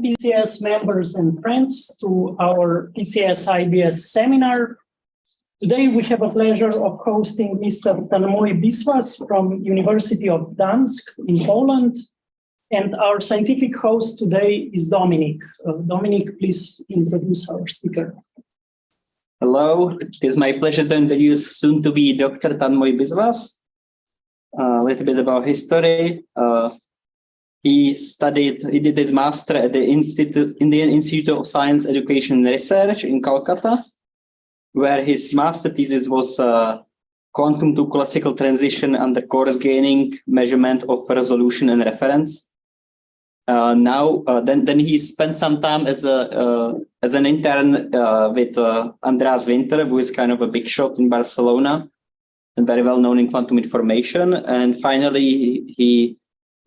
PCS members and friends to our PCS IBS seminar. Today we have a pleasure of hosting Mr. Tanmoy Biswas from University of Gdańsk in Poland. And our scientific host today is Dominic. Dominic, please introduce our speaker. Hello, it is my pleasure to introduce soon-to-be Dr. Tanmoy Biswas. A little bit about history. He did his master at the Indian Institute of Science, Education and Research in Calcutta, where his master thesis was quantum to classical transition under coarse graining, measurement of resolution and reference. Then he spent some time as an intern with Andreas Winter, who is kind of a big shot in Barcelona and very well known in quantum information. And finally, he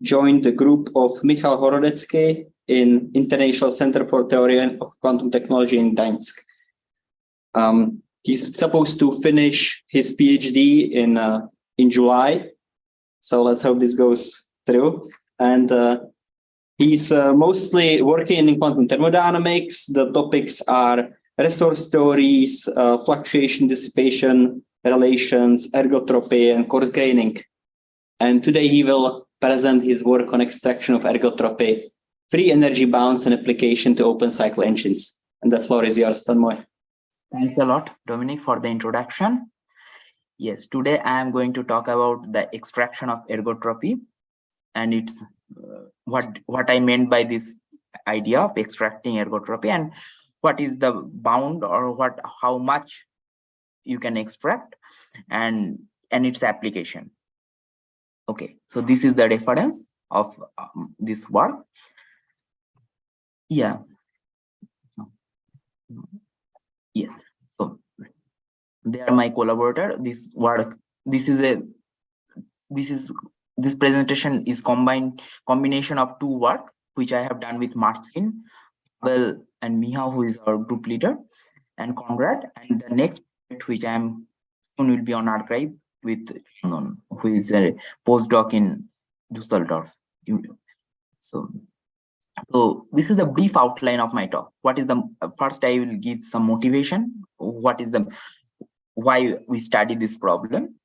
joined the group of Michal Horodecký in International Center for Theory of Quantum Technology in Gdańsk. He's supposed to finish his PhD in July, so let's hope this goes through. And he's mostly working in quantum thermodynamics. The topics are resource theories, fluctuation, dissipation, relations, ergotropy, and coarse graining. And today he will present his work on extraction of ergotropy, free energy bounds and application to open cycle engines. And the floor is yours, Tanmoy. Thanks a lot, Dominic, for the introduction. Yes, today I am going to talk about the extraction of ergotropy, and it's what I meant by this idea of extracting ergotropy, and what is the bound, or how much you can extract, and its application. Okay, so this is the reference of this work. Yeah. Yes. So they are my collaborator. This work. This presentation is combination of two work which I have done with Martin, Pavel, and Miha, who is our group leader, and Conrad. And the next which I am soon will be on archive with Chandan, who is a postdoc in Düsseldorf. So this is the brief outline of my talk. What is the first? I will give some motivation. What is why we study this problem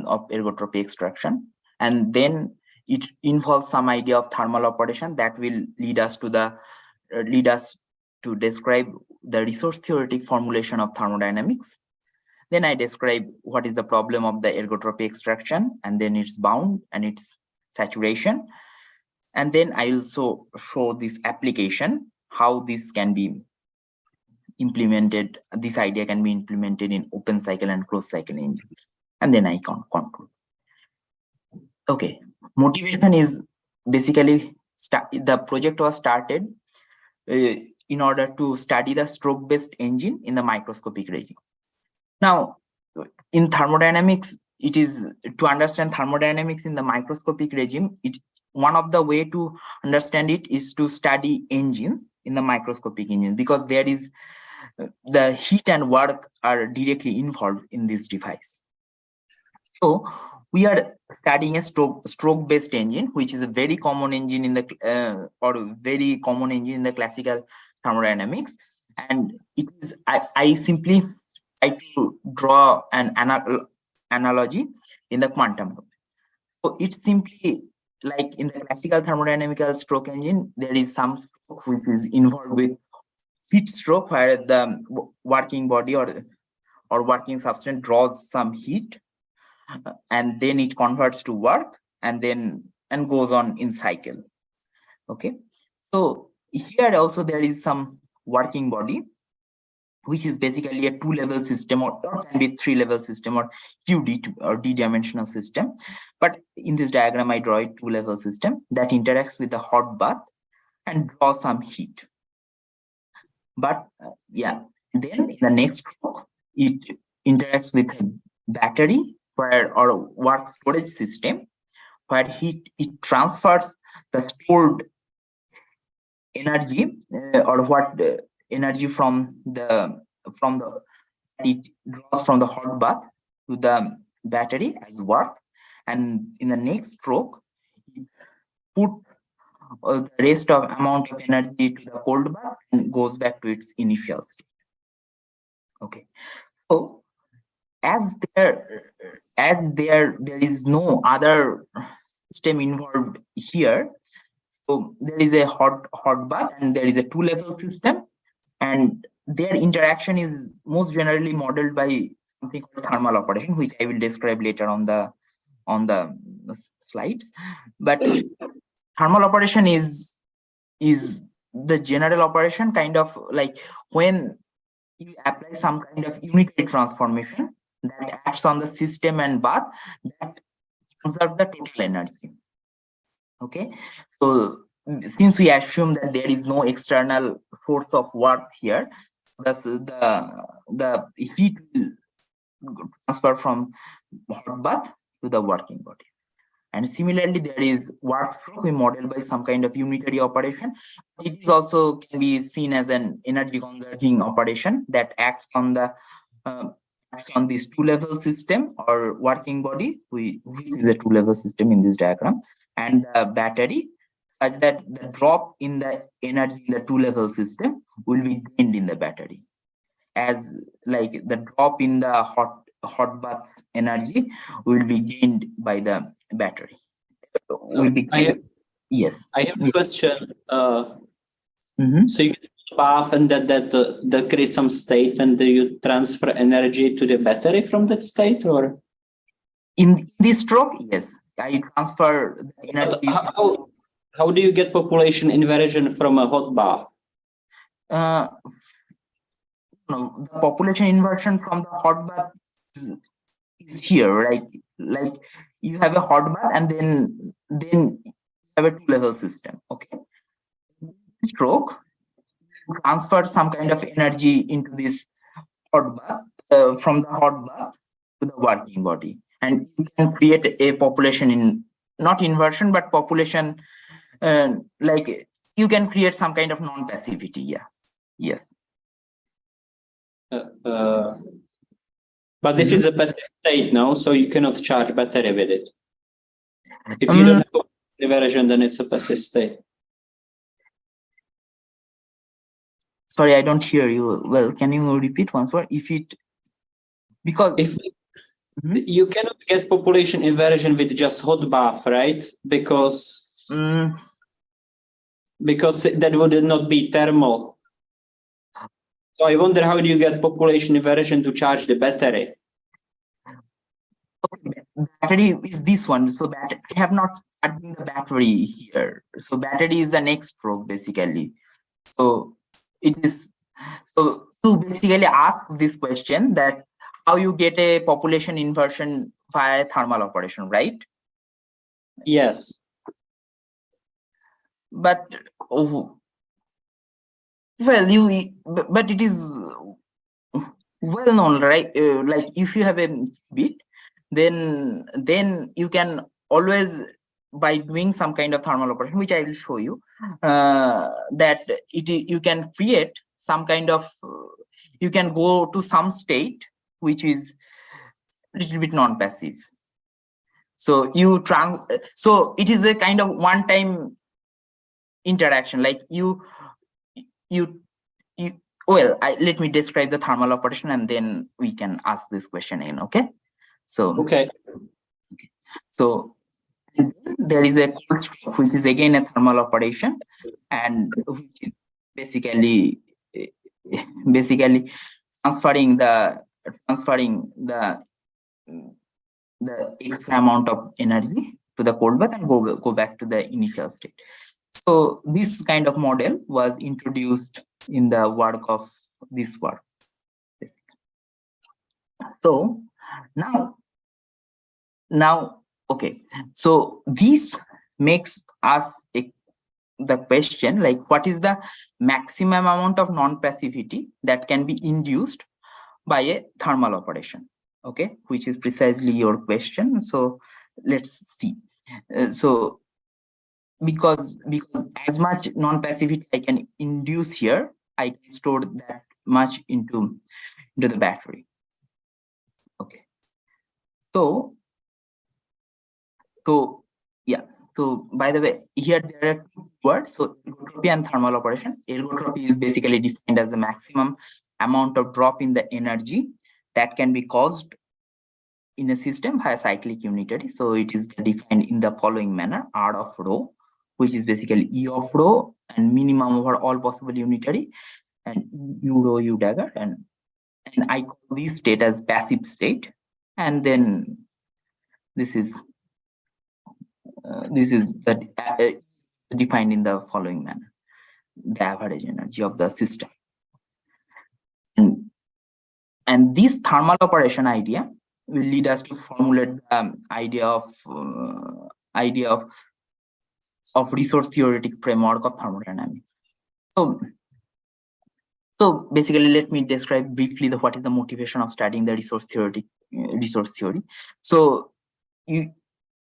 of ergotropy extraction, and then it involves some idea of thermal operation that will lead us to describe the resource theoretic formulation of thermodynamics. Then I describe what is the problem of the ergotropy extraction, and then its bound and its saturation. And then I also show this application, how this can be implemented, this idea can be implemented in open cycle and closed cycle engines. And then I can conclude. Okay, motivation is basically, the project was started in order to study the stroke-based engine in the microscopic regime. Now, in thermodynamics, it is to understand thermodynamics in the microscopic regime. One of the way to understand it is to study engines in the microscopic engine, because there is the heat and work are directly involved in this device. So we are studying a stroke-based engine, which is a very common engine in the very common engine in the classical thermodynamics, and it is I simply try to draw an analogy in the quantum domain. So it's simply like in the classical thermodynamical stroke engine, there is some stroke which is involved with heat stroke, where the working body or working substance draws some heat, and then it converts to work, and goes on in cycle. Okay, so here also there is some working body, which is basically a two-level system, or can be three-level system, or QD or D-dimensional system. But in this diagram, I draw a two-level system that interacts with the hot bath and draws some heat. But yeah, then in the next stroke, it interacts with a battery or work storage system, where it transfers the stored energy energy from the it draws from the hot bath to the battery as work, and in the next stroke it put the rest of amount of energy to the cold bath and goes back to its initial state. Okay, so as there is no other system involved here, so there is a hot bath and there is a two-level system, and their interaction is most generally modeled by something called thermal operation, which I will describe later on the slides. But thermal operation is the general operation, kind of like when you apply some kind of unitary transformation that acts on the system and bath that conserve the total energy. Okay, so since we assume that there is no external force of work here, thus the heat will transfer from hot bath to the working body. And similarly, there is work stroke we model by some kind of unitary operation. It is also can be seen as an energy conserving operation that acts on the on this two-level system or working body, which is a two-level system in this diagram, and the battery, such that the drop in the energy in the two-level system will be gained in the battery, as like the drop in the hot bath energy will be gained by the battery. So yes. I have a question. Mm-hmm. So you get a bath and that creates some state, and do you transfer energy to the battery from that state, or? In this stroke, yes, I transfer the energy. How do you get population inversion from a hot bath? No, the population inversion from the hot bath is here, like you have a hot bath and then you have a two-level system. Okay, stroke transfer some kind of energy into this hot bath from the hot bath to the working body, and you can create a population in not inversion but population, like you can create some kind of non-passivity. Yeah, yes. But this is a passive state now, so you cannot charge battery with it. If you don't have inversion, then it's a passive state. Sorry, I don't hear you well. Can you repeat once more? If you cannot get population inversion with just hot bath, right? Because that would not be thermal. So I wonder, how do you get population inversion to charge the battery? Okay, battery is this one. So I have not added the battery here. So battery is the next stroke basically. So it is so basically asks this question that how you get a population inversion via thermal operation, right? Yes. But well, but it is well known, right? Like if you have a bit, then you can always, by doing some kind of thermal operation, which I will show you, that you can create some kind of you can go to some state which is a little bit non-passive. So so it is a kind of one-time interaction, like let me describe the thermal operation and then we can ask this question again. Okay, so so there is a cold stroke, which is again a thermal operation, and which is basically transferring the extra amount of energy to the cold bath and go back to the initial state. So this kind of model was introduced in the work of this work. So now okay, so this makes us the question, like what is the maximum amount of non-passivity that can be induced by a thermal operation? Okay, which is precisely your question. So let's see. So because as much non-passivity I can induce here, I can store that much into the battery. Okay, so yeah, So by the way, here there are two words, so ergotropy and thermal operation. Ergotropy is basically defined as the maximum amount of drop in the energy that can be caused in a system by a cyclic unitary. So it is defined in the following manner: R of rho, which is basically E of rho and minimum over all possible unitary, and U rho U dagger, and I call this state as passive state. And then this is defined in the following manner: the average energy of the system. And this thermal operation idea will lead us to formulate the idea of resource theoretic framework of thermodynamics. So basically, let me describe briefly what is the motivation of studying the resource theory. So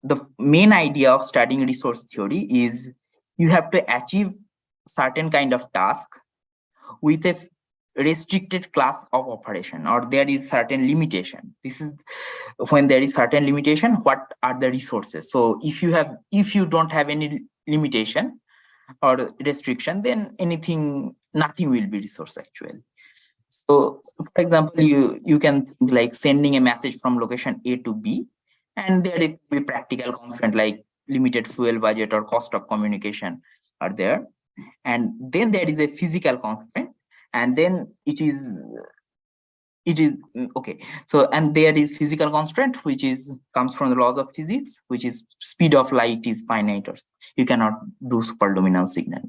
the main idea of studying resource theory is you have to achieve certain kind of task with a restricted class of operation, or there is certain limitation. This is when there is certain limitation, what are the resources? So if you don't have any limitation or restriction, then nothing will be resource actually. So for example, you can think like sending a message from location A to B, and there it will be practical constraint like limited fuel budget or cost of communication are there. And then there is a physical constraint, and then it is okay. So, and there is physical constraint which comes from the laws of physics, which is speed of light is finite, or you cannot do superluminal signal.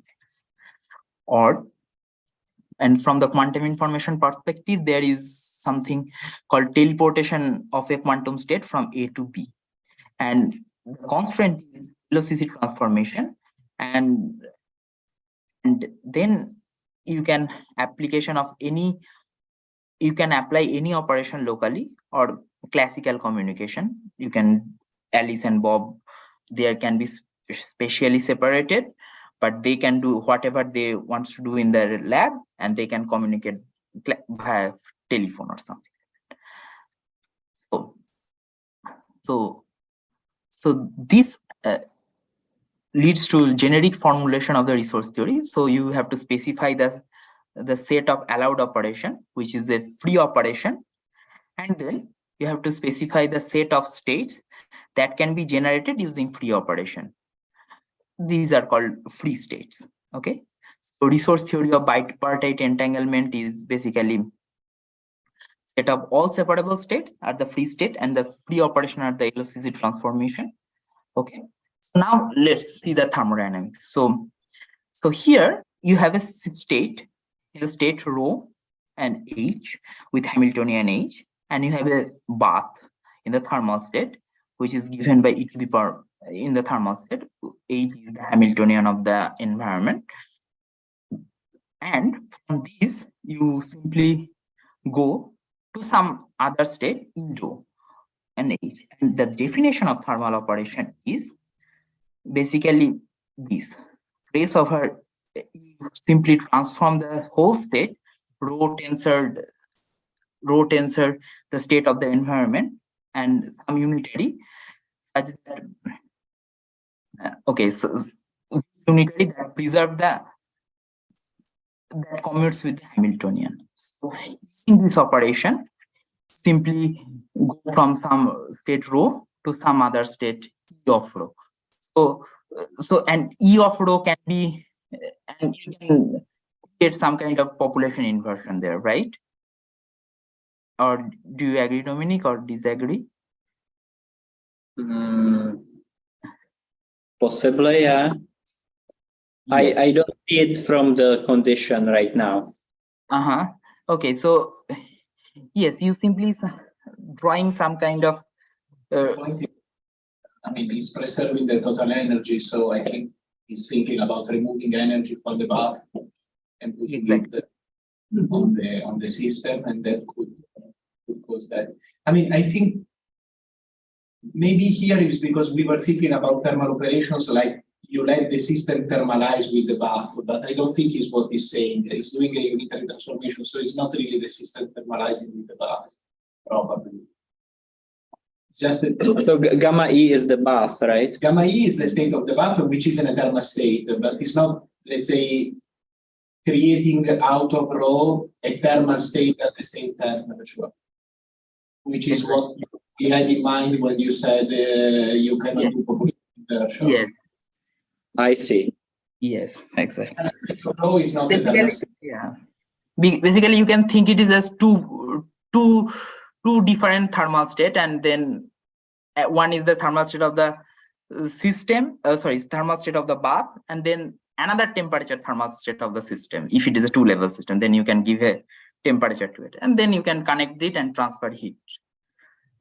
And from the quantum information perspective, there is something called teleportation of a quantum state from A to B, and the constraint is velocity transformation, and then you can apply any operation locally or classical communication. You can Alice and Bob, they can be spatially separated, but they can do whatever they want to do in their lab, and they can communicate via telephone or something. So this leads to generic formulation of the resource theory. So you have to specify the set of allowed operation, which is a free operation, and then you have to specify the set of states that can be generated using free operation. These are called free states. Okay, so resource theory of bipartite entanglement is basically set of all separable states are the free state, and the free operation are the velocity transformation. Okay, so now let's see the thermodynamics. So here you have a state rho and H with Hamiltonian H, and you have a bath in the thermal state, which is given by e to the power in the thermal state. H is the Hamiltonian of the environment, and from this you simply go to some other state E rho and H, and the definition of thermal operation is basically this: trace over, you simply transform the whole state, rho tensor the state of the environment, and some unitary such that so unitary that preserve that commutes with the Hamiltonian. So in this operation, simply go from some state rho to some other state E of rho. So and E of rho can be, and you can get some kind of population inversion there, right? Or do you agree, Dominic, or disagree? Possibly, yeah. Yes. I don't see it from the condition right now. Okay, so yes, you simply drawing some kind of I mean, he's preserving the total energy, so I think he's thinking about removing energy from the bath and putting it on the system, and that could cause that. I mean, I think maybe here it is because we were thinking about thermal operations, like you let the system thermalize with the bath, but I don't think is what he's saying. He's doing a unitary transformation, so it's not really the system thermalizing with the bath, probably. just the, So gamma E is the bath, right? gamma E is the state of the buffer, which is in a thermal state, but it's not, let's say, creating out of rho a thermal state at the same temperature, which is what you had in mind when you said you cannot do population inversion. Yes. I see. Yes, exactly. And state of rho is not a thermal Basically, state. yeah. Basically, you can think it is as two different thermal state, and then one is the thermal state of the system. Thermal state of the bath, and then another temperature thermal state of the system. If it is a two-level system, then you can give a temperature to it, and then you can connect it and transfer heat.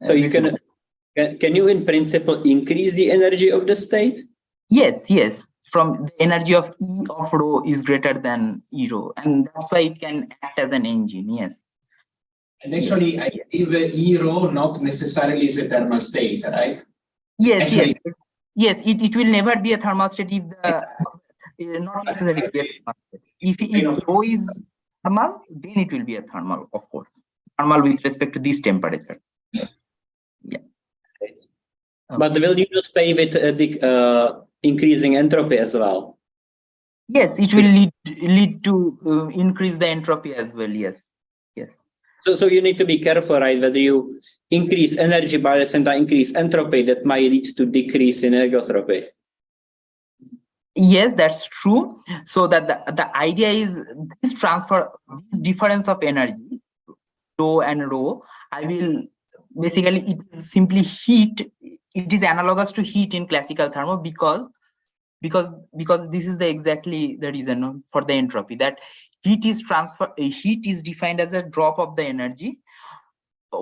So you can you in principle increase the energy of the state? Yes, yes. From the energy of E of rho is greater than E rho, and that's why it can act as an engine. Yes. And actually, I believe E rho not necessarily is a thermal state, right? Yes, Actually, yes. It will never be a thermal state if the not necessarily be a thermal state. If rho is thermal, then it will be a thermal, of course. Thermal with respect to this temperature. Yeah. But will you not pay with the increasing entropy as well? Yes, it will lead to increase the entropy as well. Yes, yes. So you need to be careful, right? Whether you increase energy by the same time increase entropy, that might lead to decrease in ergotropy. Yes, that's true. So that the idea is this transfer, this difference of energy, rho and rho, I will basically, it is simply heat. It is analogous to heat in classical thermo because this is exactly the reason for the entropy, that heat is defined as a drop of the energy,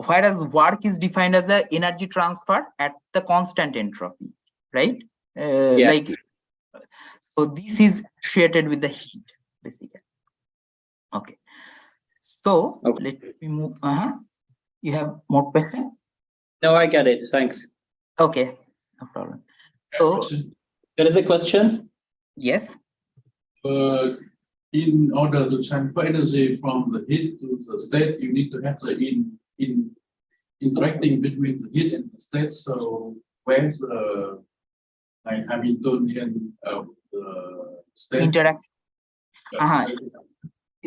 whereas work is defined as the energy transfer at the constant entropy, right? Like, so this is associated with the heat, basically. Okay. So let me move. You have more questions? No, I get it. Thanks. Okay, no problem. So there is a question. Yes. In order to transfer energy from the heat to the state, you need to have the interacting between the heat and the state. So where's the like Hamiltonian of the state? Interact.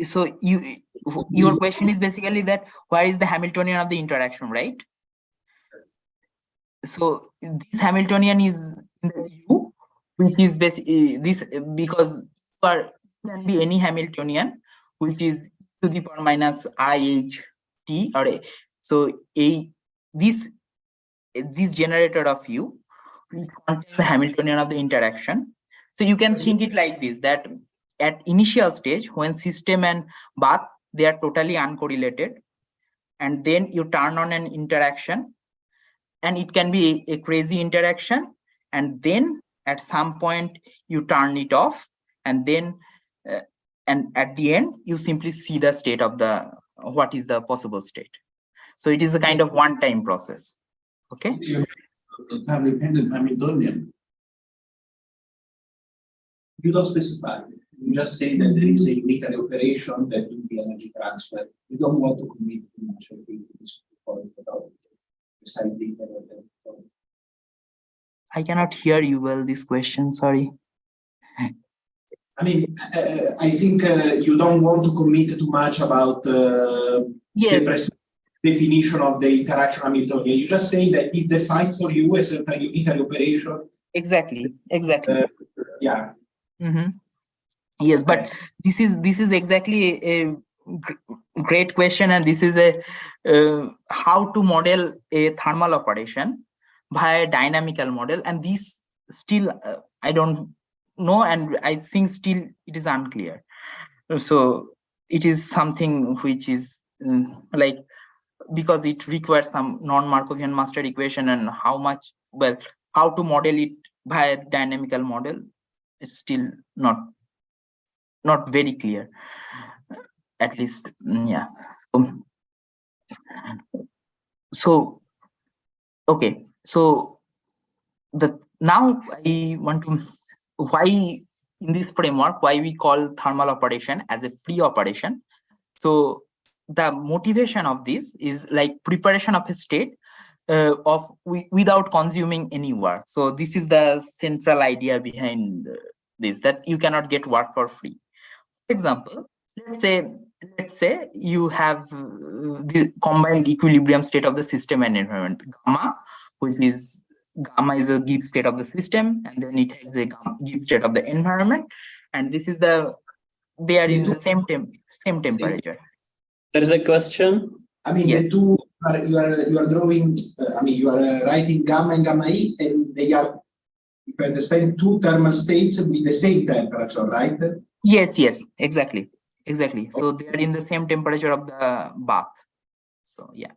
So your question is basically that where is the Hamiltonian of the interaction, right? So this Hamiltonian is in the U, which is basically this, because there can be any Hamiltonian which is to the power minus IHT, or so this generator of U, which contains the Hamiltonian of the interaction. So you can think it like this, that at initial stage, when system and bath, they are totally uncorrelated, and then you turn on an interaction, and it can be a crazy interaction, and then at some point you turn it off, and then and at the end you simply see the state of the what is the possible state. So it is a kind of one-time process. Okay. Time-dependent Hamiltonian. you don't specify. You just say that there is a unitary operation that will be energy transfer. You don't want to commit too much, I think, to this point about precisely. I cannot hear you well, this question, sorry. I mean, I think you don't want to commit too much about Yes. the definition of the interaction Hamiltonian. You just say that it defines for you a certain unitary operation. Exactly. Yeah. Mm-hmm. Yes, but this is exactly a great question, and this is a how to model a thermal operation via dynamical model, and this still I don't know, and I think still it is unclear. So it is something which is like, because it requires some non-Markovian master equation, and how to model it via dynamical model is still not very clear, at least. Yeah. So okay, so now I want to, why in this framework, why we call thermal operation as a free operation. So the motivation of this is like preparation of a state without consuming any work. So this is the central idea behind this, that you cannot get work for free. For example, let's say you have the combined equilibrium state of the system and environment, gamma is a Gibbs state of the system, and then it has a Gibbs state of the environment, and this is they are in the same temperature. There is a question. I mean, yes. The two you are drawing. You are writing gamma and gamma E, and they are, if I understand, two thermal states with the same temperature, right? Yes, exactly. So they are in the same temperature of the bath. So yeah.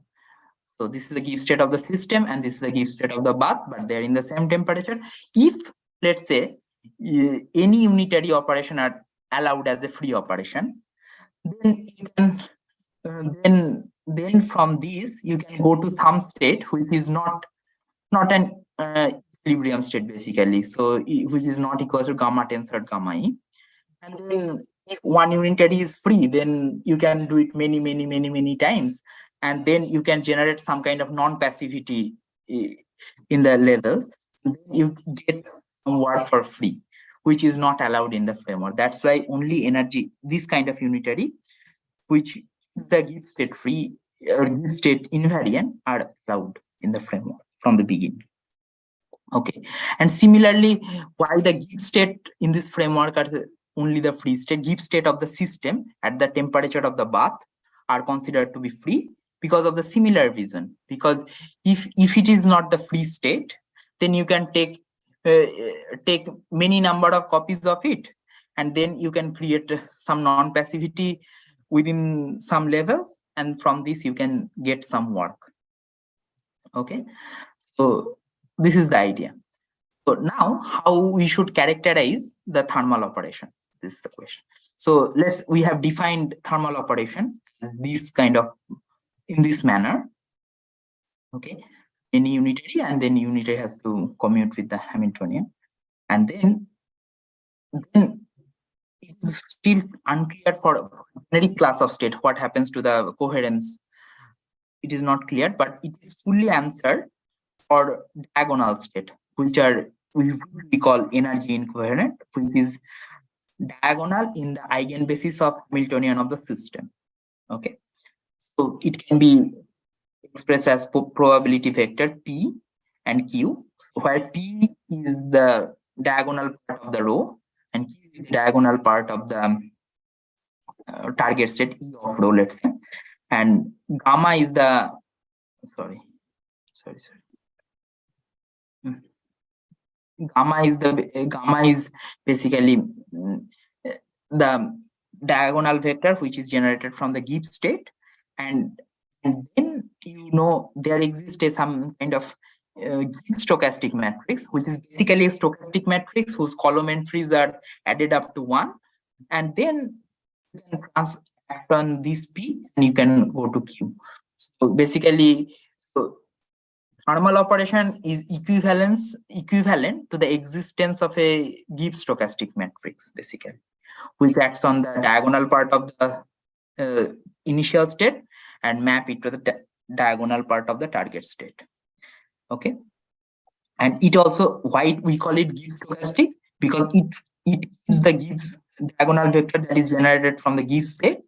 So this is the Gibbs state of the system, and this is the Gibbs state of the bath, but they are in the same temperature. If, let's say, any unitary operation are allowed as a free operation, then you can then from this you can go to some state which is not an equilibrium state, basically, so which is not equal to gamma tensor gamma E. And then if one unitary is free, then you can do it many times, and then you can generate some kind of non-passivity in the level. Then you get work for free, which is not allowed in the framework. That's why only energy, this kind of unitary, which is the Gibbs state free or Gibbs state invariant, are allowed in the framework from the beginning. Okay, and similarly, why the Gibbs state in this framework are only the free state, Gibbs state of the system at the temperature of the bath are considered to be free because of the similar reason. Because if it is not the free state, then you can take many number of copies of it, and then you can create some non-passivity within some levels, and from this you can get some work. Okay, so this is the idea. So now, how we should characterize the thermal operation? This is the question. So we have defined thermal operation as this kind of, in this manner. Okay, any unitary, and then unitary has to commute with the Hamiltonian, and then it is still unclear for any class of state what happens to the coherence. It is not clear, but it is fully answered for diagonal state, which we call energy incoherent, which is diagonal in the eigenbasis of Hamiltonian of the system. Okay, so it can be expressed as probability vector P and Q, where P is the diagonal part of the row and Q is the diagonal part of the target state E of rho, let's say, and gamma is the gamma is basically the diagonal vector which is generated from the Gibbs state, and then there exists some kind of stochastic matrix, which is basically a stochastic matrix whose column entries are added up to 1, and then you can act on this P and you can go to Q. So basically, thermal operation is equivalent to the existence of a Gibbs stochastic matrix, basically, which acts on the diagonal part of the initial state and map it to the diagonal part of the target state. Okay, and it also, why we call it Gibbs stochastic, because it is the Gibbs diagonal vector that is generated from the Gibbs state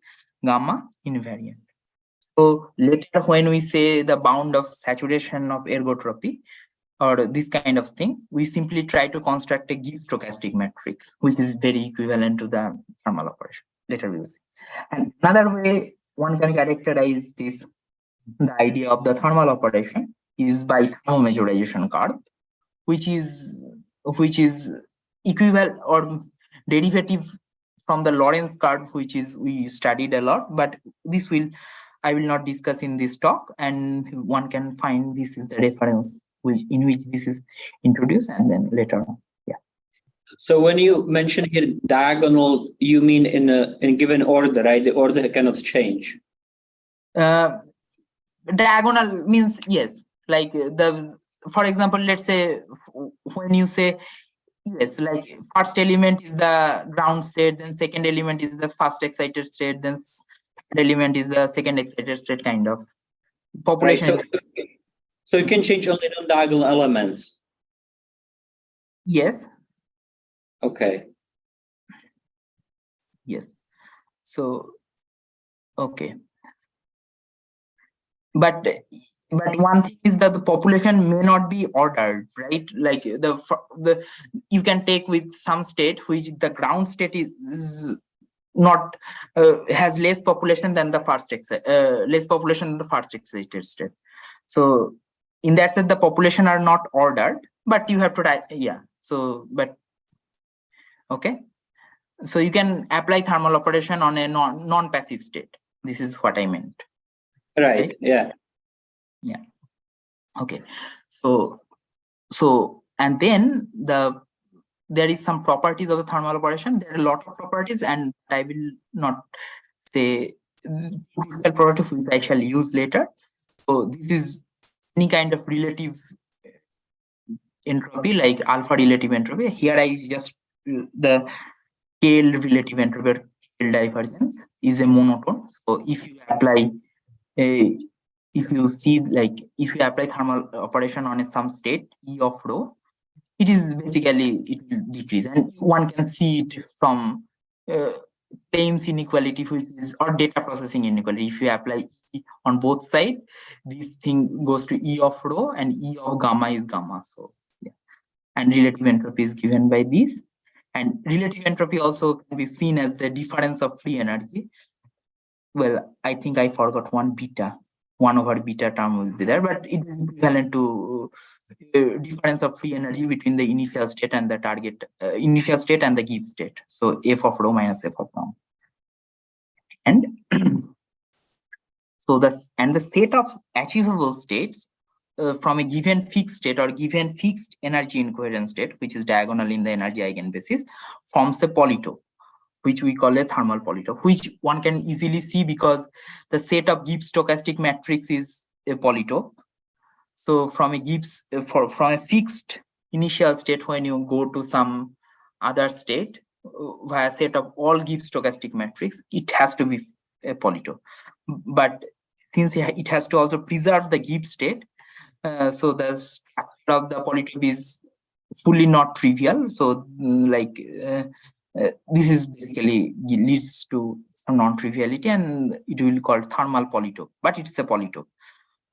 gamma invariant. So later, when we say the bound of saturation of ergotropy or this kind of thing, we simply try to construct a Gibbs stochastic matrix, which is very equivalent to the thermal operation. Later we will see. And another way one can characterize this, the idea of the thermal operation, is by thermomeasurization curve, which is equivalent or derivative from the Lorentz curve, which is we studied a lot, but I will not discuss in this talk, and one can find this is the reference in which this is introduced, and then later on. Yeah. So when you mention here diagonal, you mean in a given order, right? The order cannot change. Diagonal means, yes, like for example, let's say when you say, yes, like first element is the ground state, then second element is the first excited state, then third element is the second excited state, kind of population. Right. So you can change only non-diagonal elements. Yes. Okay. Yes. So, okay. But one thing is that the population may not be ordered, right? Like the you can take with some state which the ground state is not has less population than the first less population than the first excited state. So in that sense, the population are not ordered, but you have to So but okay. So you can apply thermal operation on a non-passive state. This is what I meant. Right. Yeah. Yeah. Okay. So and then there is some properties of the thermal operation. There are a lot of properties, and I will not say physical property which I shall use later. So this is any kind of relative entropy, like alpha relative entropy. Here I just the scale relative entropy or scale divergence is a monotone. So if you apply if you see, like, if you apply thermal operation on some state E of rho, it is basically, it will decrease, and one can see it from Plains inequality, which is, or data processing inequality. If you apply E on both sides, this thing goes to E of rho, and E of gamma is gamma. So yeah, and relative entropy is given by this, and relative entropy also can be seen as the difference of free energy. Well, I think I forgot one over beta term will be there, but it is equivalent to difference of free energy between the initial state and the target, initial state and the give state. So f of rho minus f of rho. And so the set of achievable states from a given fixed state or given fixed energy incoherent state, which is diagonal in the energy eigenbasis, forms a polytope, which we call a thermal polytope, which one can easily see because the set of Gibbs stochastic matrix is a polytope. So from a Gibbs, from a fixed initial state, when you go to some other state via set of all Gibbs stochastic matrix, it has to be a polytope. But since it has to also preserve the Gibbs state, so the structure of the polytope is fully not trivial. So this is basically leads to some non-triviality, and it will be called thermal polytope, but it's a polytope.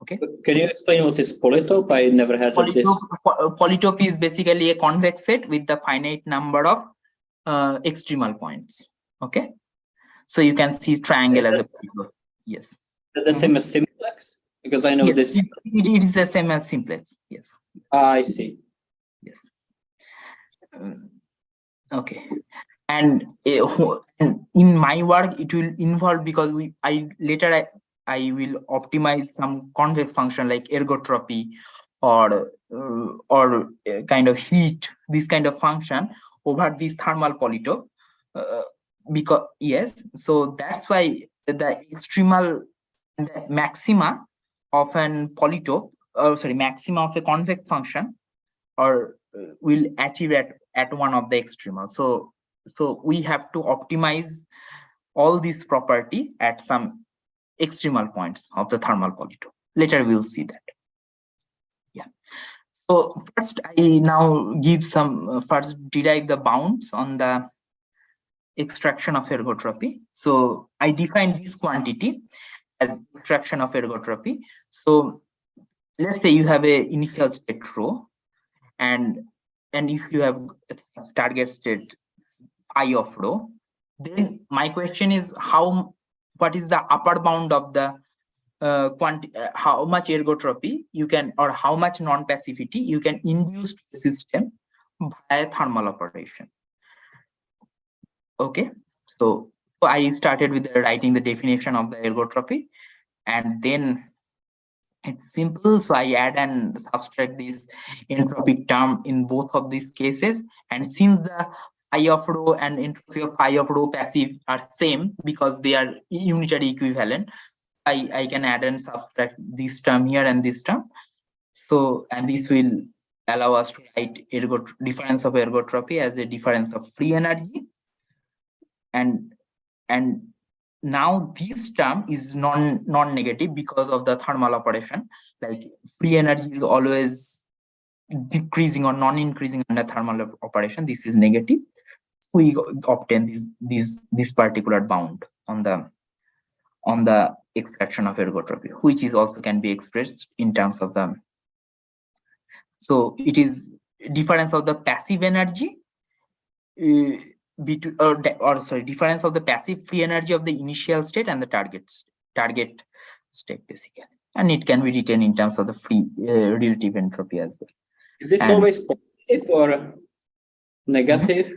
Okay. Can you explain what is polytope? I never heard of this. Polytope is basically a convex set with the finite number of extremal points. Okay. So you can see triangle as a polytope. Yes. The same as simplex? Because I know yes, this. It is the same as simplex. Yes. I see. Yes. Okay. And in my work, it will involve, because I will optimize some convex function like ergotropy or kind of heat, this kind of function over this thermal polytope. Because yes, so that's why the extremal maxima of an polytope, maxima of a convex function, or will achieve at one of the extremal. So we have to optimize all this property at some extremal points of the thermal polytope. Later we'll see that. Yeah. So first I now give some first derive the bounds on the extraction of ergotropy. So I define this quantity as extraction of ergotropy. So let's say you have a initial state rho, and if you have a target state I of rho, then my question is what is the upper bound of the how much ergotropy you can, or how much non-passivity you can induce to the system by thermal operation. Okay, so I started with writing the definition of the ergotropy, and then it's simple. So I add and subtract this entropic term in both of these cases, and since the phi of rho and entropy of phi of rho passive are same because they are unitary equivalent, I can add and subtract this term here and this term. So, and this will allow us to write difference of ergotropy as a difference of free energy, and now this term is non-negative because of the thermal operation. Like free energy is always decreasing or non-increasing under thermal operation. This is negative. We obtain this particular bound on the extraction of ergotropy, which is also can be expressed in terms of the. So it is difference of the passive energy difference of the passive free energy of the initial state and the target state basically, and it can be written in terms of the free relative entropy as well. Is this always positive or negative?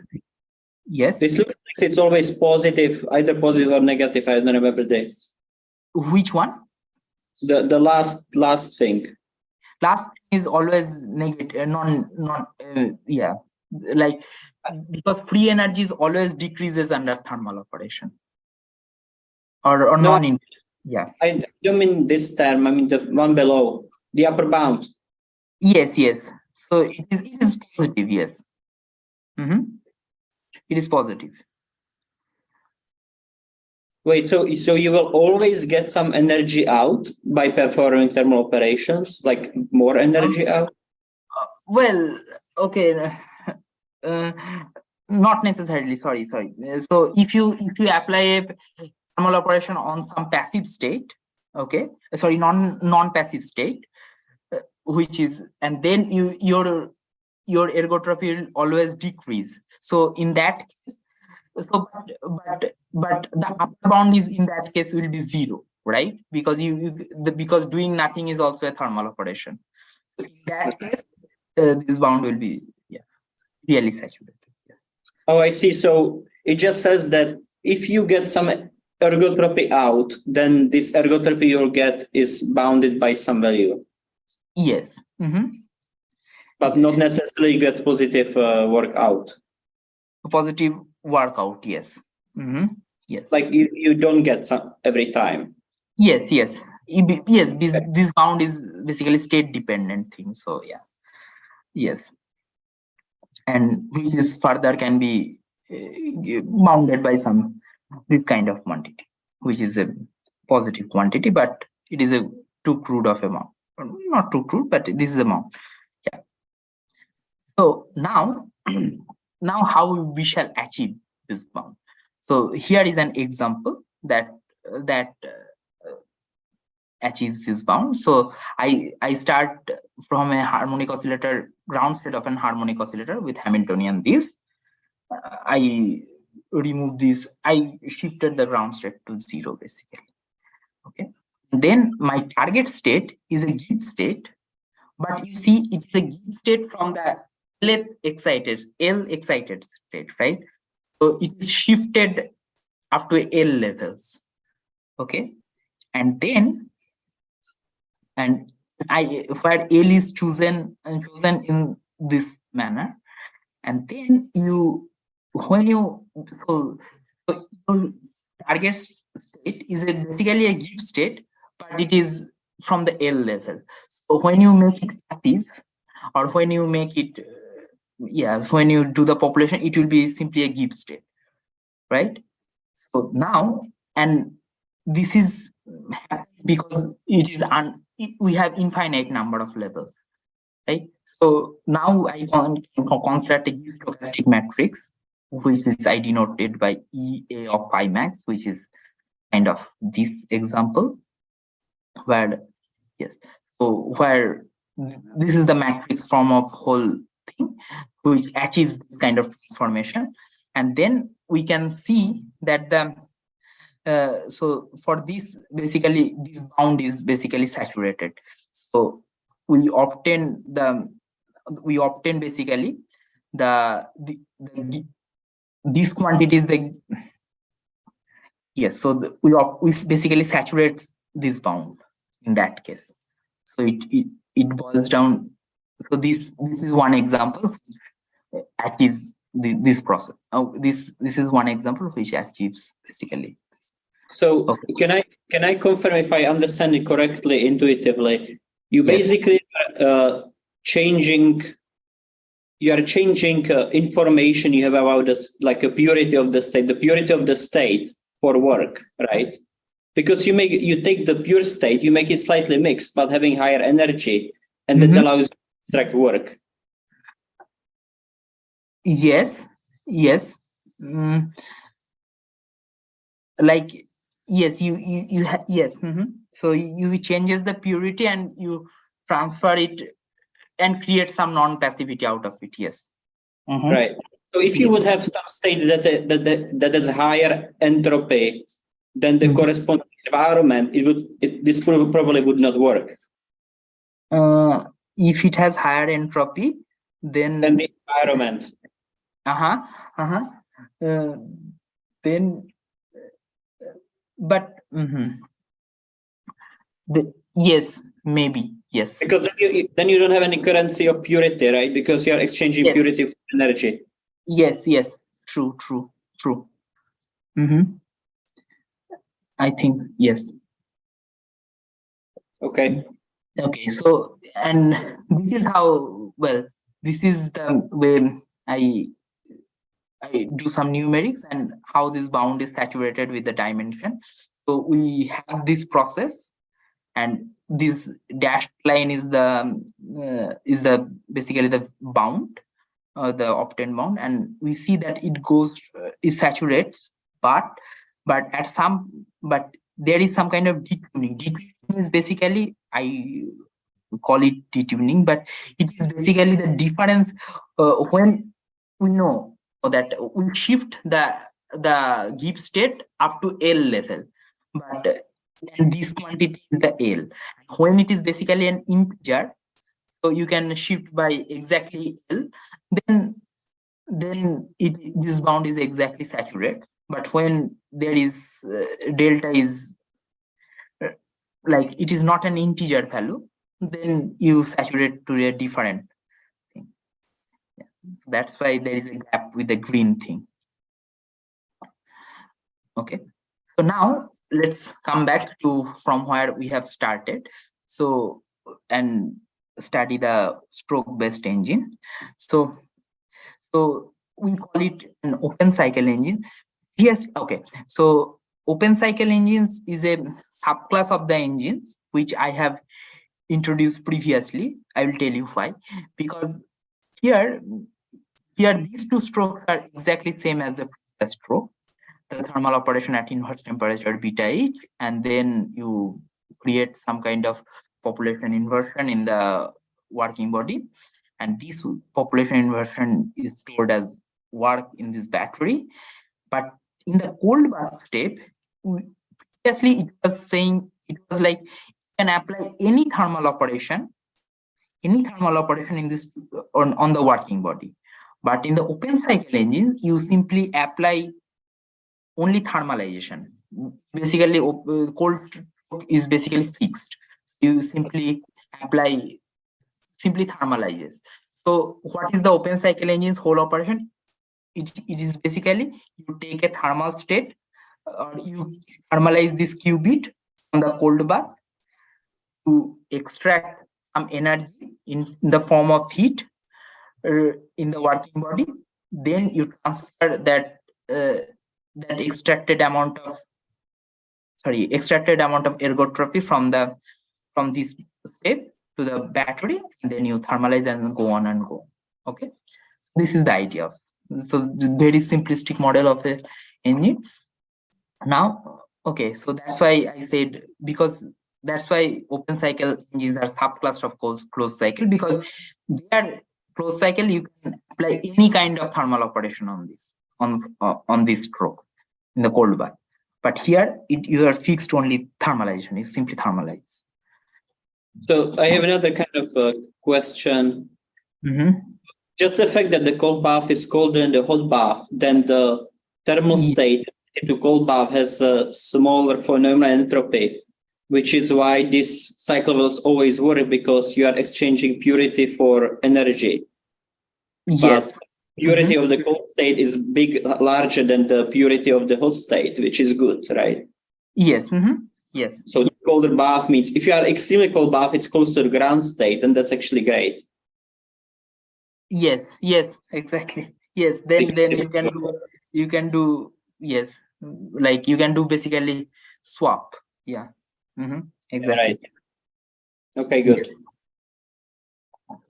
Yes. This looks like it's always positive, either positive or negative. I don't remember this. Which one? The last thing. Last is always negative, yeah, like because free energy is always decreases under thermal operation. Or no, yeah. I don't mean this term. I mean the one below, the upper bound. Yes. So it is positive. Yes. It is positive. Wait, so you will always get some energy out by performing thermal operations, like more energy out? Well, okay, not necessarily. Sorry. So if you apply a thermal operation on some passive state, okay, sorry, non-passive state, which is, and then your ergotropy will always decrease. So in that case, so but the upper bound is in that case will be 0, right? Because because doing nothing is also a thermal operation. So in that case, this bound will be really saturated. Yes. Oh, I see. So it just says that if you get some ergotropy out, then this ergotropy you'll get is bounded by some value. Yes. But not necessarily get positive work out. Positive workout, yes. Yes. Like you don't get some every time. Yes. This bound is basically state dependent thing. So yeah. Yes. And which is further can be bounded by this kind of quantity, which is a positive quantity, but it is a too crude of amount. Not too crude, but this is amount. Yeah. So now how we shall achieve this bound. So here is an example that achieves this bound. So I start from a harmonic oscillator, ground state of an harmonic oscillator with Hamiltonian this. I remove this. I shifted the ground state to 0 basically. Okay. Then my target state is a give state, but you see it's a give state from the L excited state, right? So it is shifted up to L levels. Okay. And then where L is chosen in this manner, and then when you your target state is basically a give state, but it is from the L level. So when you make it passive, or when you make it when you do the population, it will be simply a give state, right? So now, and this is because it is we have infinite number of levels, right? So now I can construct a stochastic matrix, which is I denoted by EA of phi max, which is kind of this example where where this is the matrix form of whole thing which achieves this kind of transformation, and then we can see that so for this basically this bound is basically saturated. So we obtain basically these quantities we basically saturate this bound in that case. So it boils down. So this is one example which achieves this process. This is one example which achieves basically this. So okay. Can I confirm if I understand it correctly intuitively? You basically changing information you have about this, like a purity of the state. The purity of the state for work, right? Because you take the pure state, you make it slightly mixed, but having higher energy, and that allows you to extract work. Yes, yes. Like yes, yes. So you changes the purity and you transfer it and create some non-passivity out of it. Yes. Right. So if you would have some state that has higher entropy than the corresponding environment, this probably would not work. If it has higher entropy, then the environment. Then, but yes, maybe yes. Because then you don't have any currency of purity, right? Because you are exchanging purity for energy. Yes, yes, true. I think yes. Okay. Okay, so and this is how this is the way I do some numerics and how this bound is saturated with the dimension. So we have this process, and this dashed line is the basically the bound, the obtained bound, and we see that it goes is saturated, but there is some kind of detuning. Detuning is basically, I call it detuning, but it is basically the difference when we know that we shift the give state up to L level, but this quantity is the L. When it is basically an integer, so you can shift by exactly L, then this bound is exactly saturated. But when there is delta is like it is not an integer value, then you saturate to a different thing. Yeah. That's why there is a gap with the green thing. Okay, so now let's come back to from where we have started. So and study the stroke-based engine. So we call it an open cycle engine. Yes, okay. So open cycle engines is a subclass of the engines which I have introduced previously. I will tell you why. Because here these two strokes are exactly same as the previous stroke. The thermal operation at inverse temperature beta H, and then you create some kind of population inversion in the working body, and this population inversion is stored as work in this battery. But in the cold bath step, previously it was saying, it was like you can apply any thermal operation in this on the working body. But in the open cycle engine, you simply apply only thermalization. Basically, cold stroke is basically fixed. You simply apply, simply thermalizes. So what is the open cycle engine's whole operation? It is basically you take a thermal state, or you thermalize this qubit from the cold bath to extract some energy in the form of heat in the working body. Then you transfer that extracted amount of ergotropy from this step to the battery, and then you thermalize and go on and go. Okay, so this is the idea of, so very simplistic model of a engine. Now, okay, so that's why I said, because that's why open cycle engines are subclass of closed cycle, because they are closed cycle. You can apply any kind of thermal operation on this on this stroke in the cold bath. But here you are fixed only thermalization. You simply thermalize. So I have another kind of question. Just the fact that the cold bath is colder than the hot bath, then the thermal state to cold bath has a smaller phenomenal entropy, which is why this cycle will always work, because you are exchanging purity for energy. Yes. But purity of the cold state is larger than the purity of the hot state, which is good, right? Yes. Yes. So the colder bath means if you are extremely cold bath, it's close to the ground state, and that's actually great. Yes, exactly. Yes, then you can do yes, like you can do basically swap. Yeah. Exactly. Right. Okay, good.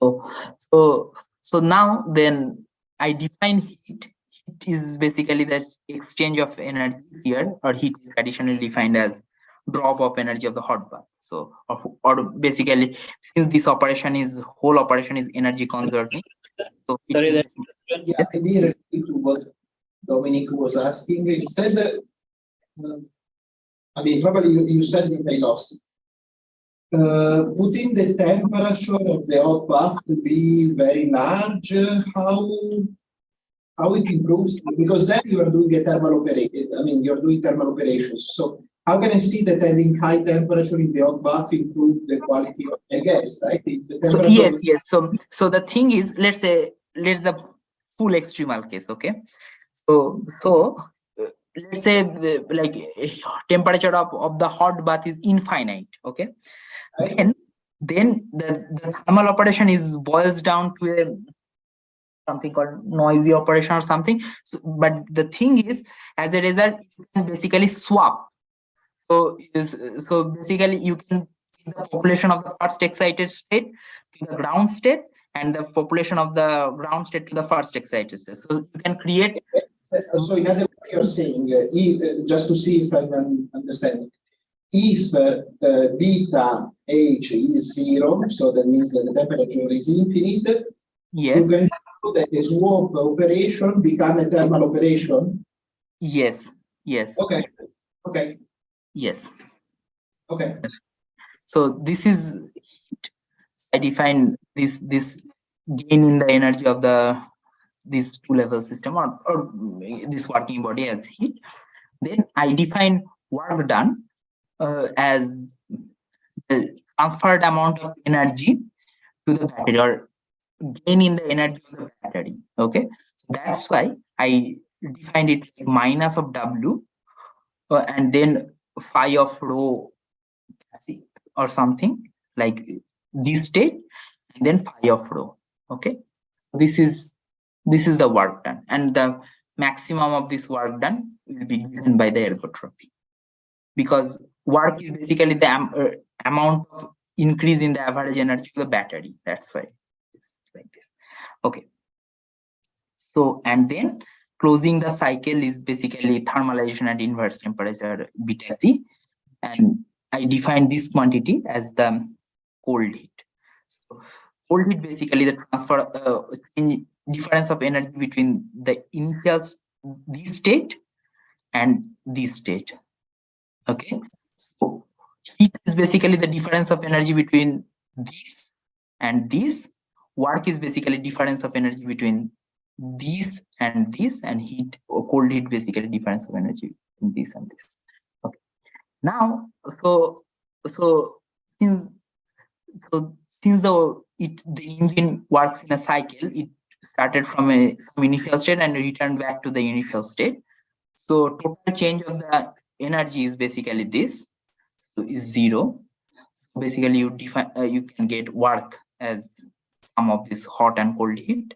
So now then I define heat. Heat is basically the exchange of energy here, or heat is traditionally defined as drop of energy of the hot bath. So or basically, since this whole operation is energy conserving. So Sorry, it is Yeah, maybe related to what Dominic was asking. Instead, I mean, probably you said it, I lost. Putting the temperature of the hot bath to be very large, how it improves? Because then you are doing a thermal operation. I mean, you're doing thermal operations. So how can I see that having high temperature in the hot bath improve the quality of the gas, right? If the So temperature yes. So the thing is, let's the full extremal case, okay? So let's say like temperature of the hot bath is infinite, okay? Right. Then the thermal operation is boils down to a something called noisy operation or something. So, but the thing is, as a result, you can basically swap. So basically you can see the population of the first excited state to the ground state, and the population of the ground state to the first excited state. So you can create. So in other words, you're saying, just to see if I'm understanding, if beta H is 0, so that means that the temperature is infinite, Yes. you can show that a swap operation become a thermal operation. Yes. Okay. Yes. Okay. So this is, I define this gain in the energy of this two-level system or this working body as heat. Then I define work done as the transferred amount of energy to the battery, or gain in the energy of the battery. Okay, so that's why I defined it like minus of W and then phi of rho or something like this state, and then phi of rho. Okay, this is the work done, and the maximum of this work done will be given by the ergotropy, because work is basically the amount of increase in the average energy of the battery. That's why it's like this. Okay, so and then closing the cycle is basically thermalization at inverse temperature beta C, and I define this quantity as the cold heat. So cold heat basically the transfer difference of energy between the initial this state and this state. Okay, so heat is basically the difference of energy between this and this. Work is basically difference of energy between this, and heat or cold heat basically difference of energy between this and this. Okay. Now, so since the engine works in a cycle, it started from some initial state and returned back to the initial state. So total change of the energy is basically this, so is 0. So basically you define you can get work as sum of this hot and cold heat,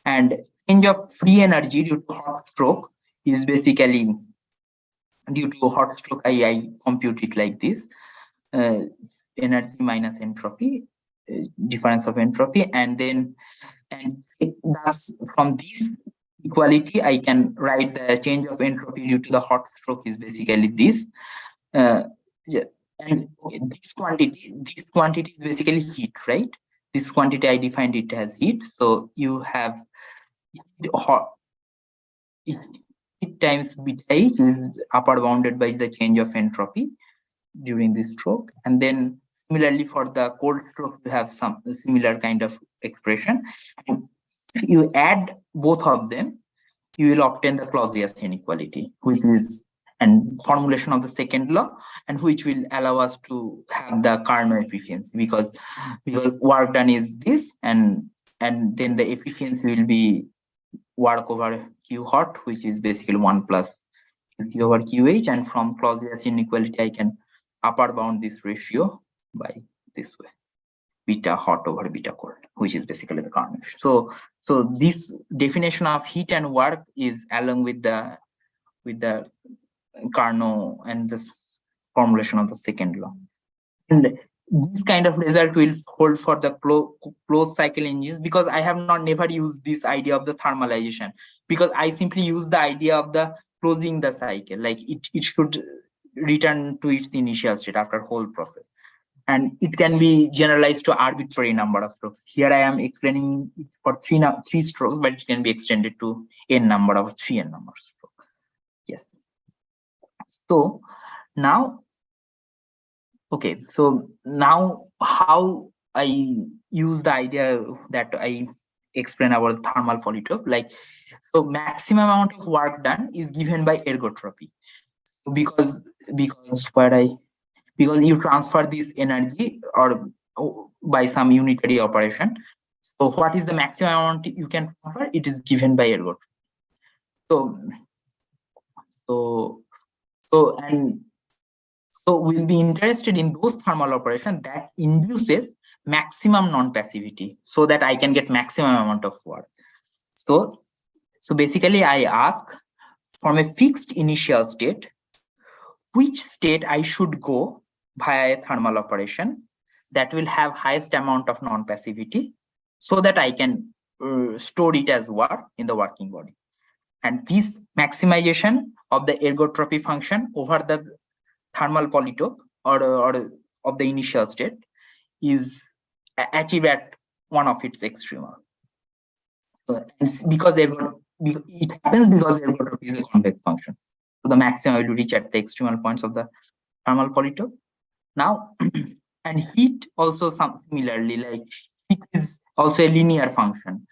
and change of free energy due to hot stroke is basically due to hot stroke. I compute it like this, energy minus entropy, difference of entropy, and thus from this equality I can write the change of entropy due to the hot stroke is basically this, and okay, this quantity is basically heat, right? This quantity I defined it as heat. So you have hot heat times beta H is upper bounded by the change of entropy during this stroke, and then similarly for the cold stroke you have some similar kind of expression, and if you add both of them you will obtain the Clausius inequality, which is and formulation of the second law, and which will allow us to have the Carnot efficiency, because work done is this, and then the efficiency will be work over Q hot, which is basically 1 plus Q over QH, and from Clausius inequality I can upper bound this ratio by this way, beta hot over beta cold, which is basically the Carnot. So this definition of heat and work is along with the Carnot and this formulation of the second law. And this kind of result will hold for the closed cycle engines, because I have never used this idea of the thermalization, because I simply use the idea of the closing the cycle, like it should return to its initial state after whole process. And it can be generalized to arbitrary number of strokes. Here I am explaining it for three strokes, but it can be extended to n number of 3n number of strokes. Yes. So now, okay, so now how I use the idea that I explain about thermal polytope, like, so maximum amount of work done is given by ergotropy. Because you transfer this energy or by some unitary operation. So what is the maximum amount you can transfer? It is given by ergotropy. So we'll be interested in those thermal operations that induces maximum non-passivity, so that I can get maximum amount of work. So basically I ask, from a fixed initial state, which state I should go via a thermal operation that will have highest amount of non-passivity, so that I can store it as work in the working body. And this maximization of the ergotropy function over the thermal polytope or of the initial state is achieved at one of its extrema. So, because it happens because ergotropy is a convex function. So the maximum will reach at the extremal points of the thermal polytope. Now, and heat also similarly, like heat is also a linear function.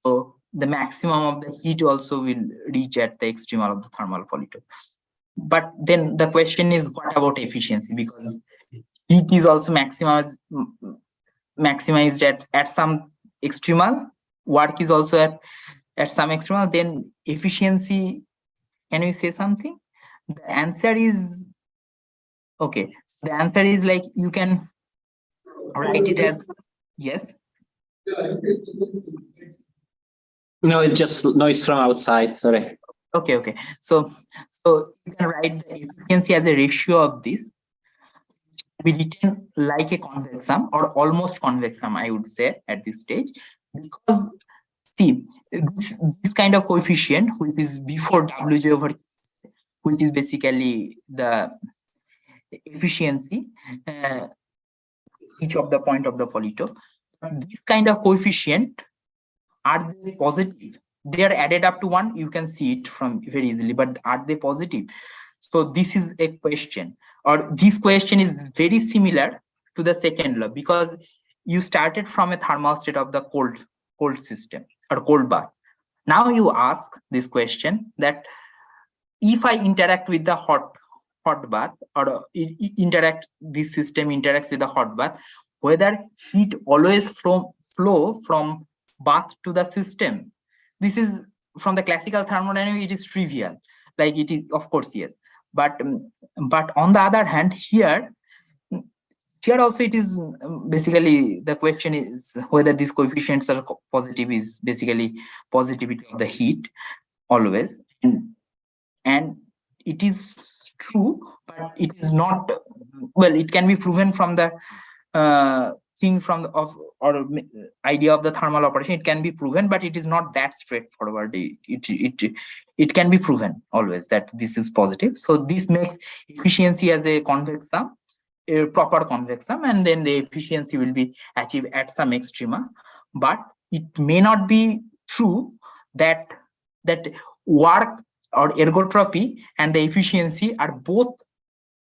So the maximum of the heat also will reach at the extremal of the thermal polytope. But then the question is, what about efficiency? Because heat is also maximized at some extremal, work is also at some extremal, then efficiency, can you say something? The answer is, okay, so the answer is, like, you can write it as, yes? No, it's just noise from outside, sorry. Okay. So you can write the efficiency as a ratio of this. We written like a convex sum, or almost convex sum, I would say, at this stage, because see, this kind of coefficient, which is before Wj over, which is basically the efficiency each of the point of the polytope. This kind of coefficient, are they positive? They are added up to 1. You can see it from very easily, but are they positive? So this is a question, or this question is very similar to the second law, because you started from a thermal state of the cold system or cold bath. Now you ask this question, that if I interact with the hot bath, or this system interacts with the hot bath, whether heat always flow from bath to the system. This is, from the classical thermodynamics, it is trivial, like it is, of course, yes. But on the other hand, here also it is basically, the question is whether these coefficients are positive, is basically positivity of the heat always, and it is true, but it is not, well, it can be proven from the thing from or idea of the thermal operation. It can be proven, but it is not that straightforward. It can be proven always that this is positive. So this makes efficiency as a convex sum, a proper convex sum, and then the efficiency will be achieved at some extrema. But it may not be true that work or ergotropy and the efficiency are both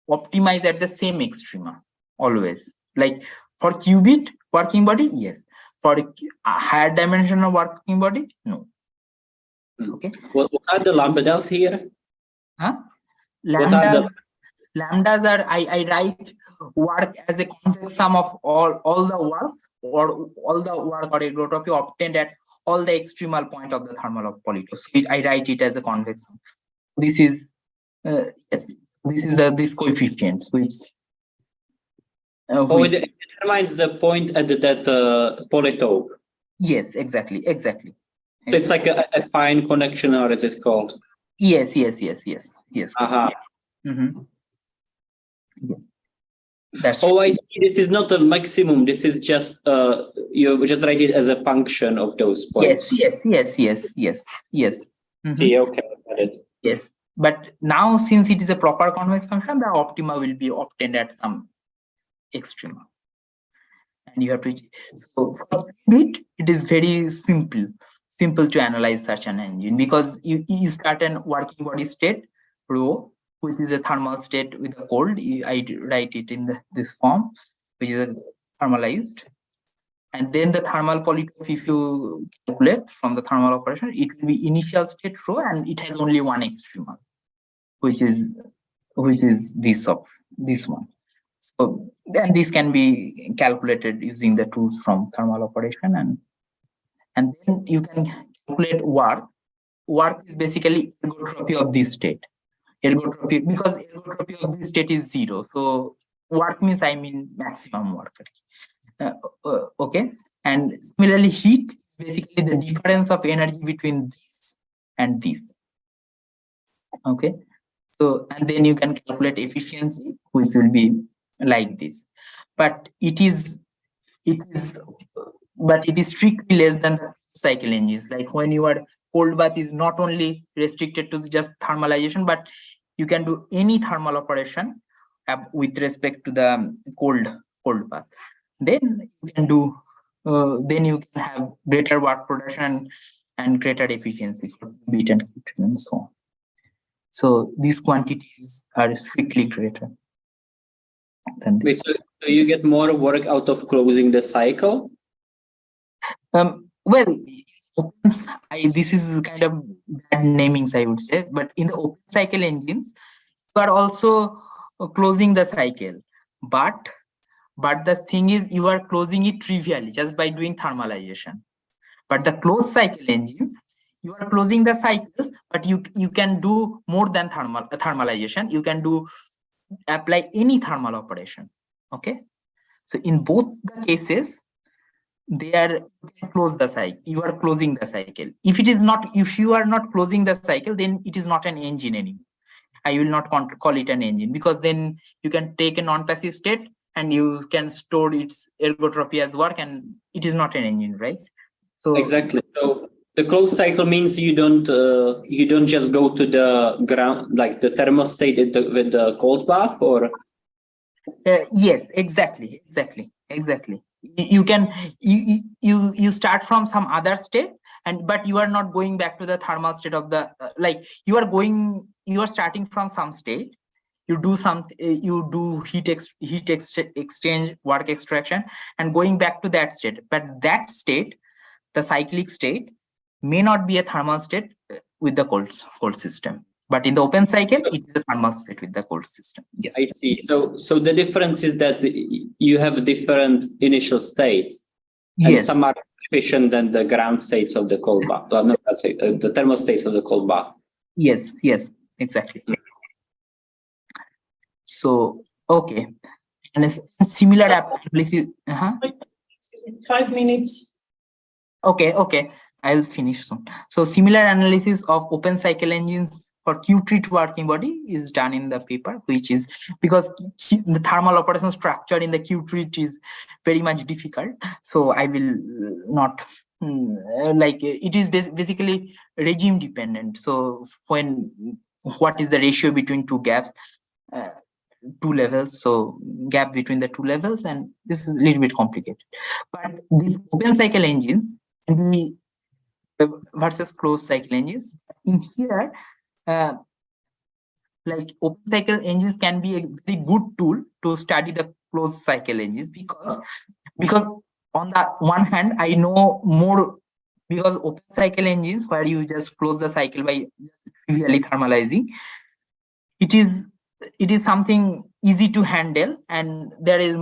optimized at the same extrema always. Like for qubit working body, yes. For a higher dimensional working body, no. Okay. What are the lambdas here? Huh? Lambdas are, I write work as a convex sum of all the work or ergotropy obtained at all the extremal point of the thermal polytope. So I write it as a convex sum. This is this coefficient, which it determines the point at that polytope. Yes, exactly. So it's like a fine connection, or is it called? Yes. Aha. Yes. That's Oh, I see. This is not a maximum. This is just you just write it as a function of those points. yes. See, okay, got it. Yes. But now, since it is a proper convex function, the optima will be obtained at some extrema. And you have to, so for it is very simple to analyze such an engine, because you start an working body state, rho, which is a thermal state with a cold. I write it in this form, which is a thermalized. And then the thermal polytope, if you calculate from the thermal operation, it will be initial state rho, and it has only one extrema, which is this one. So then this can be calculated using the tools from thermal operation, and then you can calculate work. Work is basically ergotropy of this state. Ergotropy, because ergotropy of this state is 0. So work means maximum work. Okay. And similarly, heat is basically the difference of energy between this and this. Okay. So, and then you can calculate efficiency, which will be like this. But it is strictly less than the cycle engines. Like when you are cold bath is not only restricted to just thermalization, but you can do any thermal operation with respect to the cold bath. Then you can do then you can have greater work production and greater efficiency for beat and so on. So these quantities are strictly greater than this. Wait, so you get more work out of closing the cycle? Well, this is kind of bad namings, I would say, but in the open cycle engines, you are also closing the cycle, but the thing is, you are closing it trivially just by doing thermalization. But the closed cycle engines, you are closing the cycles, but you can do more than thermalization. You can apply any thermal operation. Okay, so in both the cases, you close the cycle. You are closing the cycle. If you are not closing the cycle, then it is not an engine anymore. I will not call it an engine, because then you can take a non-passive state and you can store its ergotropy as work, and it is not an engine, right? So exactly. So the closed cycle means you don't just go to the ground, like the thermostat with the cold bath, or yes, exactly. You can you start from some other state, but you are not going back to the thermal state of the you are starting from some state. You do heat exchange, work extraction, and going back to that state. But that state, the cyclic state, may not be a thermal state with the cold system. But in the open cycle, it is a thermal state with the cold system. Yes. I see. So the difference is that you have different initial states, and yes, some are efficient than the ground states of the cold bath. No, let's say the thermal states of the cold bath. Yes, exactly. So okay, and a similar analysis. 5 minutes. Okay, I'll finish soon. So similar analysis of open cycle engines for Q-treat working body is done in the paper, which is because the thermal operation structure in the Q-treat is very much difficult. So I will not it is basically regime dependent. So what is the ratio between two gaps? Two levels, so gap between the two levels, and this is a little bit complicated. But this open cycle engine can be versus closed cycle engines. In here, open cycle engines can be a very good tool to study the closed cycle engines, because on the one hand, I know more, because open cycle engines where you just close the cycle by trivially thermalizing, it is something easy to handle, and there is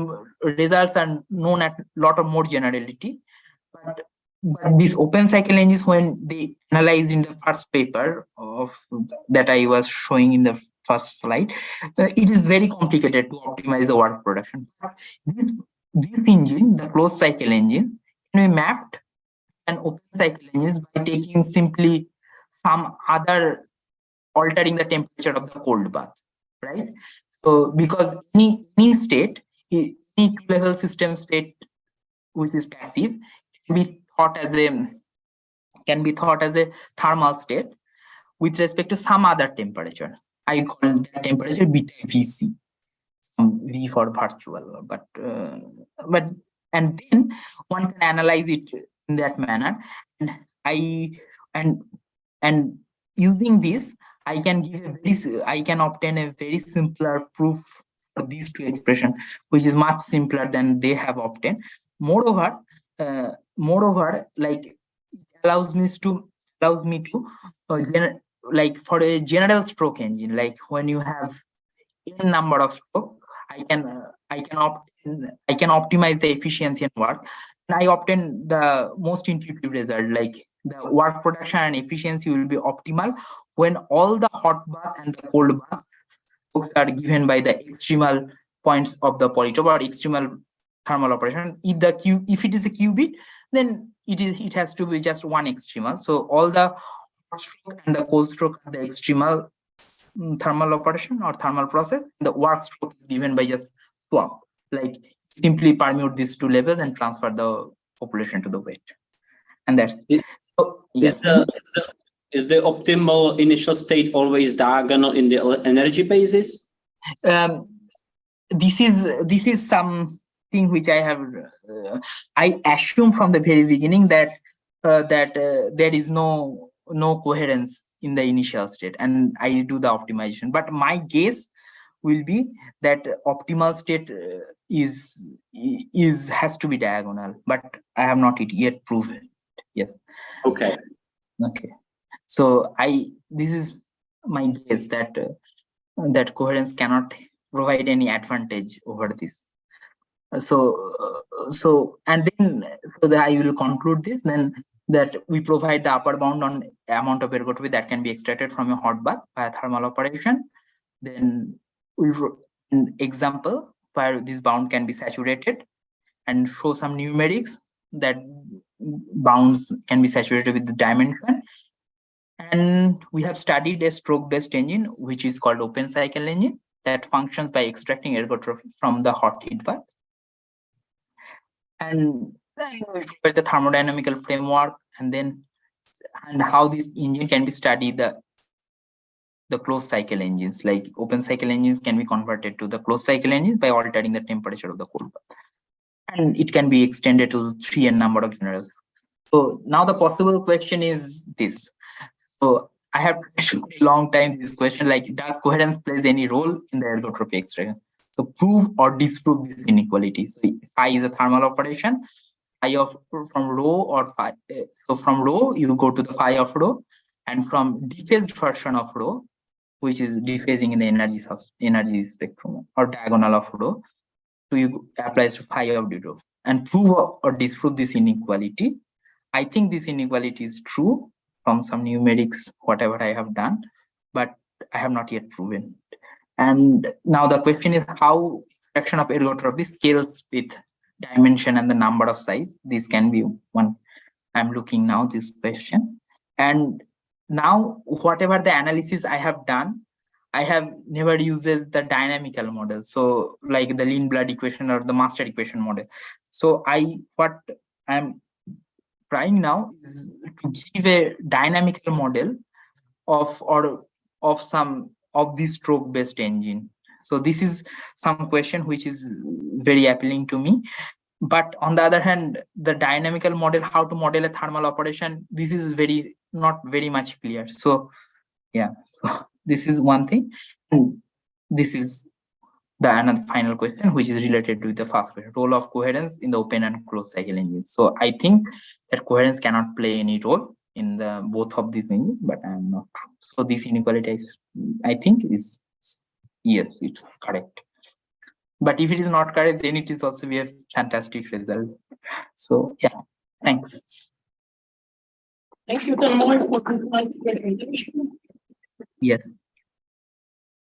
results are known at lot of more generality. But these open cycle engines, when they analyze in the first paper that I was showing in the first slide, it is very complicated to optimize the work production. This engine, the closed cycle engine, can be mapped and open cycle engines by taking simply some other altering the temperature of the cold bath. right? So because any state, any two-level system state which is passive can be thought as a thermal state with respect to some other temperature. I call that temperature beta Vc, V for virtual, but and then one can analyze it in that manner, and using this I can obtain a very simpler proof for these two expressions, which is much simpler than they have obtained. Moreover, like it allows me to like for a general stroke engine, like when you have n number of stroke, I can optimize the efficiency and work, and I obtain the most intuitive result, like the work production and efficiency will be optimal when all the hot bath and the cold bath strokes are given by the extremal points of the polytope or extremal thermal operation. If it is a qubit, then it has to be just one extremal. So all the hot stroke and the cold stroke are the extremal thermal operation or thermal process. The work stroke is given by just swap, like simply permute these two levels and transfer the population to the weight, and that's it. So, yes. Is the optimal initial state always diagonal in the energy basis? This is something which I have I assume from the very beginning that there is no coherence in the initial state, and I do the optimization. But my guess will be that optimal state has to be diagonal, but I have not yet proven. Yes. Okay. So this is my guess that that coherence cannot provide any advantage over this. So and then I will conclude this then, that we provide the upper bound on amount of ergotropy that can be extracted from a hot bath by a thermal operation. Then we wrote an example where this bound can be saturated and show some numerics that bounds can be saturated with the dimension. And we have studied a stroke-based engine, which is called open cycle engine, that functions by extracting ergotropy from the hot heat bath. And then we provide the thermodynamical framework, and how this engine can be studied, the closed cycle engines, like open cycle engines can be converted to the closed cycle engines by altering the temperature of the cold bath. And it can be extended to 3n number of generals. So now the possible question is this. So I have a long time this question, like, does coherence plays any role in the ergotropy extraction? So prove or disprove this inequality. So phi is a thermal operation, phi of from rho or phi. So from rho you go to the phi of rho, and from dephased version of rho, which is dephasing in the energy spectrum or diagonal of rho, so you apply to phi of d rho and prove or disprove this inequality. I think this inequality is true from some numerics, whatever I have done, but I have not yet proven it. And now the question is how extraction of ergotropy scales with dimension and the number of size. This can be one. I'm looking now this question. And now whatever the analysis I have done, I have never uses the dynamical model. So like the Lindblad equation or the master equation model. So what I'm trying now is to give a dynamical model of some of this stroke based engine. So this is some question which is very appealing to me. But on the other hand, the dynamical model, how to model a thermal operation, this is not very much clear. So yeah, so this is one thing. And this is the another final question, which is related to the first question, role of coherence in the open and closed cycle engines. So I think that coherence cannot play any role in the both of these engines, but I am not true. So this inequality I think is yes, it's correct. But if it is not correct, then it is also be a fantastic result. So yeah, thanks. Thank you, Tanmoy, for the presentation. Yes.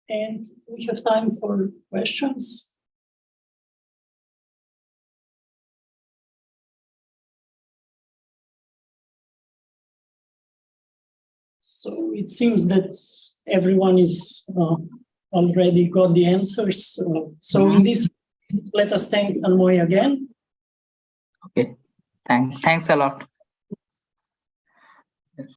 And we have time for questions. So it seems that everyone is already got the answers. So in this, let us thank Tanmoy again. Okay, thanks a lot.